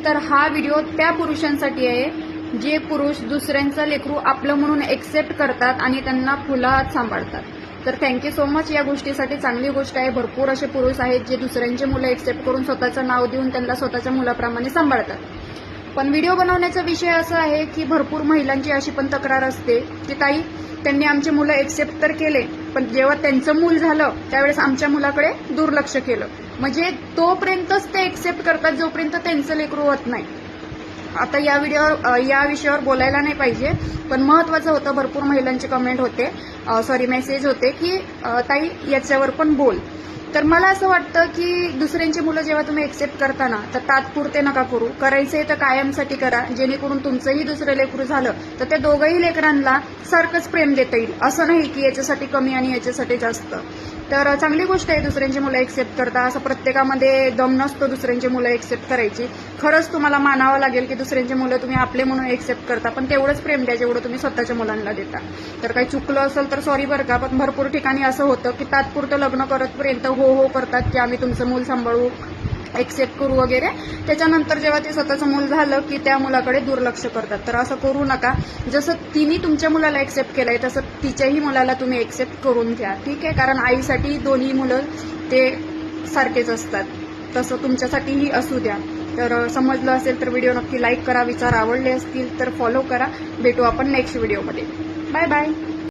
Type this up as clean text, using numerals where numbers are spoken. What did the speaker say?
तर हा व्हिडिओ त्या पुरुषांसाठी आहे जे पुरुष दुसऱ्यांचं लेकरू आपलं म्हणून एक्सेप्ट करतात आणि त्यांना फुलात सांभाळतात. तर थँक्यू सो मच या गोष्टीसाठी. चांगली गोष्ट आहे. भरपूर असे पुरुष आहेत जे दुसऱ्यांचे मुलं एक्सेप्ट करून स्वतःचं नाव देऊन त्यांना स्वतःच्या मुलाप्रमाणे सांभाळतात. पण व्हिडिओ बनवण्याचा विषय असा आहे की भरपूर महिलांची अशी पण तक्रार असते की ताई, त्यांनी आमचे मुलं एक्सेप्ट तर केले, पण जेव्हा त्यांचं मूल झालं त्यावेळेस आमच्या मुलाकडे दुर्लक्ष केलं. म्हणजे तोपर्यंतच ते एक्सेप्ट करतात जोपर्यंत त्यांचं लेकरू होत नाही. आता या विषयावर बोलायला नाही पाहिजे, पण महत्वाचं होतं. भरपूर महिलांचे कमेंट होते, मेसेज होते की ताई याच्यावर पण बोल. तर मला असं वाटतं की दुसऱ्यांची मुलं जेव्हा तुम्ही एक्सेप्ट करता ना, तर तात्पुरते नका करू. करायचंय तर कायमसाठी करा, जेणेकरून तुमचंही दुसरं लेकरू झालं तर त्या दोघंही लेकरांना सारखंच प्रेम देता येईल. असं नाही की याच्यासाठी कमी आणि याच्यासाठी जास्त. तर चांगली गोष्ट आहे दुसऱ्यांची मुलं एक्सेप्ट करता. असं प्रत्येकामध्ये दम नसतो दुसऱ्यांची मुलं एक्सेप्ट करायची. खरंच तुम्हाला मानावं लागेल की दुसऱ्यांची मुलं तुम्ही आपले म्हणून एक्सेप्ट करता, पण तेवढंच प्रेम द्या जेवढं तुम्ही स्वतःच्या मुलांना देता. तर काही चुकलं असेल तर सॉरी बरं का, पण भरपूर ठिकाणी असं होतं की तात्पुरतं लग्न करतपर्यंत हो करतात की आम्ही तुमचं मूल सांभाळू, एक्सेप्ट करू वगैरे. त्याच्यानंतर जेव्हा ते स्वतःचं मूल झालं की त्या मुलाकडे दुर्लक्ष करतात. तर असं करू नका. जसं तिने तुमच्या मुलाला एक्सेप्ट केलंय तसं तिच्याही मुलाला तुम्ही एक्सेप्ट करून घ्या, ठीक आहे. कारण आईसाठी दोन्ही मुलं ते सारखेच असतात, तसं तुमच्यासाठीही असू द्या. तर समजलं असेल तर व्हिडिओ नक्की लाईक करा. विचार आवडले असतील तर फॉलो करा. भेटू आपण नेक्स्ट व्हिडिओमध्ये. Bye bye.